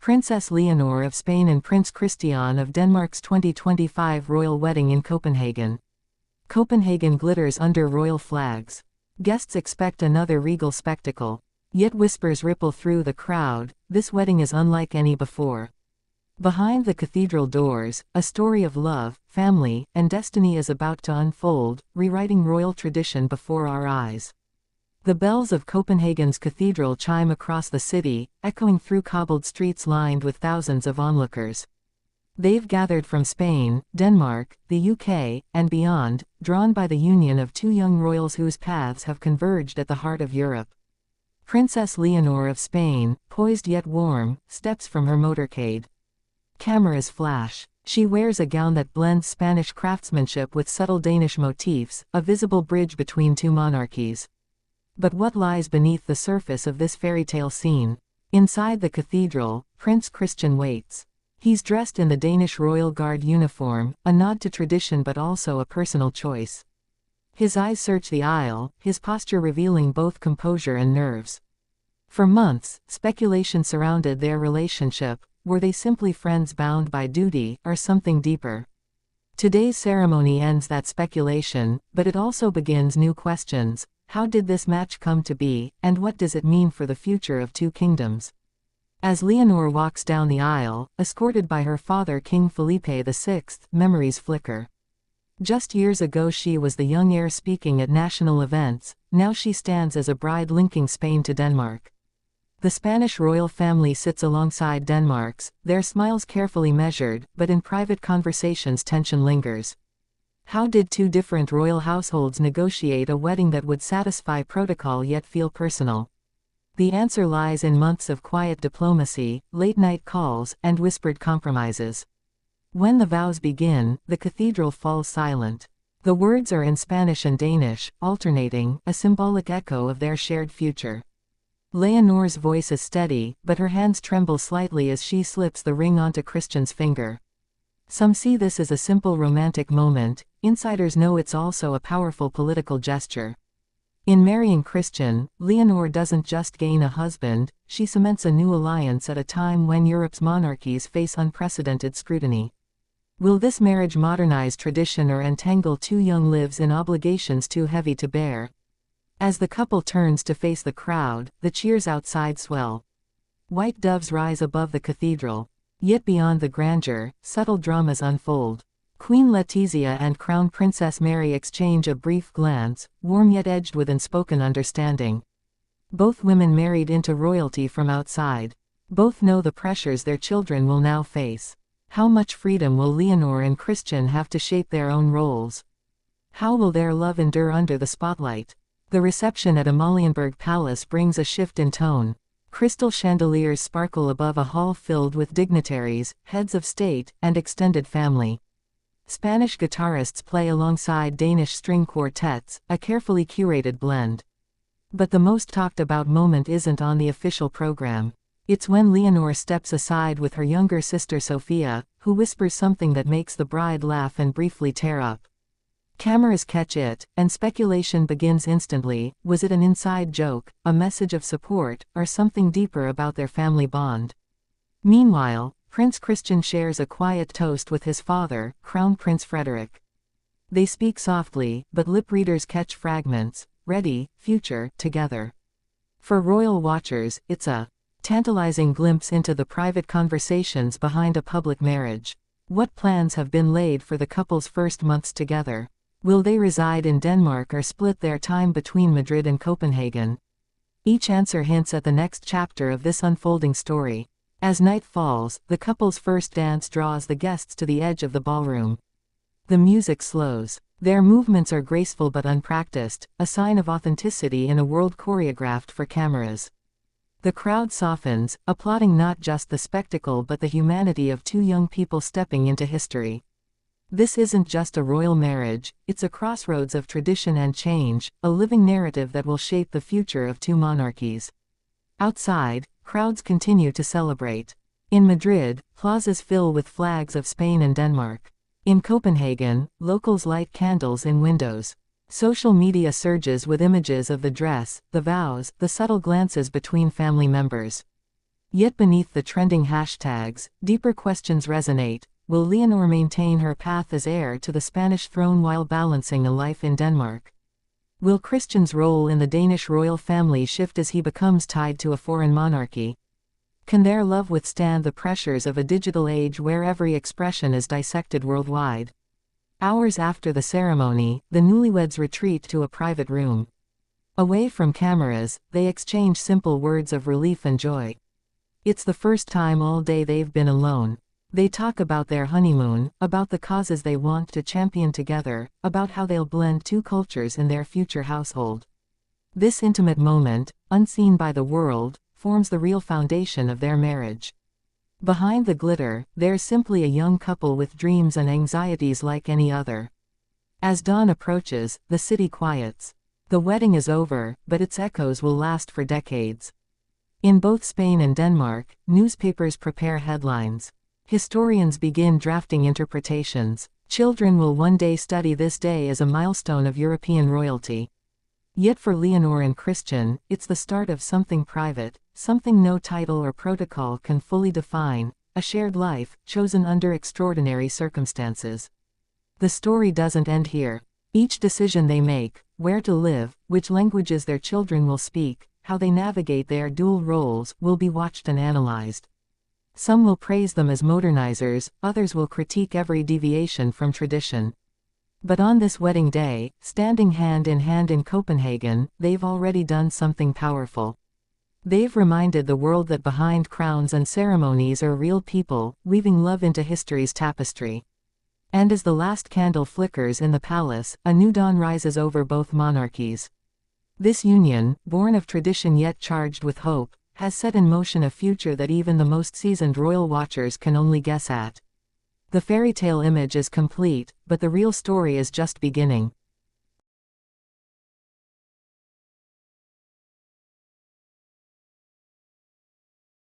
Princess Leonor of Spain and Prince Christian of Denmark's 2025 royal wedding in Copenhagen. Copenhagen glitters under royal flags. Guests expect another regal spectacle. Yet whispers ripple through the crowd, this wedding is unlike any before. Behind the cathedral doors, a story of love, family, and destiny is about to unfold, rewriting royal tradition before our eyes. The bells of Copenhagen's cathedral chime across the city, echoing through cobbled streets lined with thousands of onlookers. They've gathered from Spain, Denmark, the UK, and beyond, drawn by the union of two young royals whose paths have converged at the heart of Europe. Princess Leonor of Spain, poised yet warm, steps from her motorcade. Cameras flash. She wears a gown that blends Spanish craftsmanship with subtle Danish motifs, a visible bridge between two monarchies. But what lies beneath the surface of this fairy tale scene? Inside the cathedral, Prince Christian waits. He's dressed in the Danish Royal Guard uniform, a nod to tradition but also a personal choice. His eyes search the aisle, his posture revealing both composure and nerves. For months, speculation surrounded their relationship. Were they simply friends bound by duty, or something deeper? Today's ceremony ends that speculation, but it also begins new questions. How did this match come to be, and what does it mean for the future of two kingdoms? As Leonor walks down the aisle, escorted by her father King Felipe VI, memories flicker. Just years ago she was the young heir speaking at national events, now she stands as a bride linking Spain to Denmark. The Spanish royal family sits alongside Denmark's, their smiles carefully measured, but in private conversations tension lingers. How did two different royal households negotiate a wedding that would satisfy protocol yet feel personal? The answer lies in months of quiet diplomacy, late-night calls, and whispered compromises. When the vows begin, the cathedral falls silent. The words are in Spanish and Danish, alternating, a symbolic echo of their shared future. Leonor's voice is steady, but her hands tremble slightly as she slips the ring onto Christian's finger. Some see this as a simple romantic moment, insiders know it's also a powerful political gesture. In marrying Christian, Leonor doesn't just gain a husband, she cements a new alliance at a time when Europe's monarchies face unprecedented scrutiny. Will this marriage modernize tradition or entangle two young lives in obligations too heavy to bear? As the couple turns to face the crowd, the cheers outside swell. White doves rise above the cathedral. Yet beyond the grandeur, subtle dramas unfold. Queen Letizia and Crown Princess Mary exchange a brief glance, warm yet edged with unspoken understanding. Both women married into royalty from outside. Both know the pressures their children will now face. How much freedom will Leonor and Christian have to shape their own roles? How will their love endure under the spotlight? The reception at Amalienborg Palace brings a shift in tone. Crystal chandeliers sparkle above a hall filled with dignitaries, heads of state, and extended family. Spanish guitarists play alongside Danish string quartets, a carefully curated blend. But the most talked about moment isn't on the official program. It's when Leonor steps aside with her younger sister Sophia, who whispers something that makes the bride laugh and briefly tear up. Cameras catch it, and speculation begins instantly. Was it an inside joke, a message of support, or something deeper about their family bond? Meanwhile, Prince Christian shares a quiet toast with his father, Crown Prince Frederick. They speak softly, but lip readers catch fragments, ready, future, together. For royal watchers, it's a tantalizing glimpse into the private conversations behind a public marriage. What plans have been laid for the couple's first months together? Will they reside in Denmark or split their time between Madrid and Copenhagen? Each answer hints at the next chapter of this unfolding story. As night falls, the couple's first dance draws the guests to the edge of the ballroom. The music slows. Their movements are graceful but unpracticed, a sign of authenticity in a world choreographed for cameras. The crowd softens, applauding not just the spectacle but the humanity of two young people stepping into history. This isn't just a royal marriage, it's a crossroads of tradition and change, a living narrative that will shape the future of two monarchies. Outside, crowds continue to celebrate. In Madrid, plazas fill with flags of Spain and Denmark. In Copenhagen, locals light candles in windows. Social media surges with images of the dress, the vows, the subtle glances between family members. Yet beneath the trending hashtags, deeper questions resonate. Will Leonor maintain her path as heir to the Spanish throne while balancing a life in Denmark? Will Christian's role in the Danish royal family shift as he becomes tied to a foreign monarchy? Can their love withstand the pressures of a digital age where every expression is dissected worldwide? Hours after the ceremony, the newlyweds retreat to a private room. Away from cameras, they exchange simple words of relief and joy. It's the first time all day they've been alone. They talk about their honeymoon, about the causes they want to champion together, about how they'll blend two cultures in their future household. This intimate moment, unseen by the world, forms the real foundation of their marriage. Behind the glitter, there's simply a young couple with dreams and anxieties like any other. As dawn approaches, the city quiets. The wedding is over, but its echoes will last for decades. In both Spain and Denmark, newspapers prepare headlines. Historians begin drafting interpretations. Children will one day study this day as a milestone of European royalty. Yet for Leonor and Christian, it's the start of something private, something no title or protocol can fully define, a shared life, chosen under extraordinary circumstances. The story doesn't end here. Each decision they make, where to live, which languages their children will speak, how they navigate their dual roles, will be watched and analyzed. Some will praise them as modernizers, others will critique every deviation from tradition. But on this wedding day, standing hand in hand in Copenhagen, they've already done something powerful. They've reminded the world that behind crowns and ceremonies are real people, weaving love into history's tapestry. And as the last candle flickers in the palace, a new dawn rises over both monarchies. This union, born of tradition yet charged with hope, has set in motion a future that even the most seasoned royal watchers can only guess at. The fairy tale image is complete, but the real story is just beginning.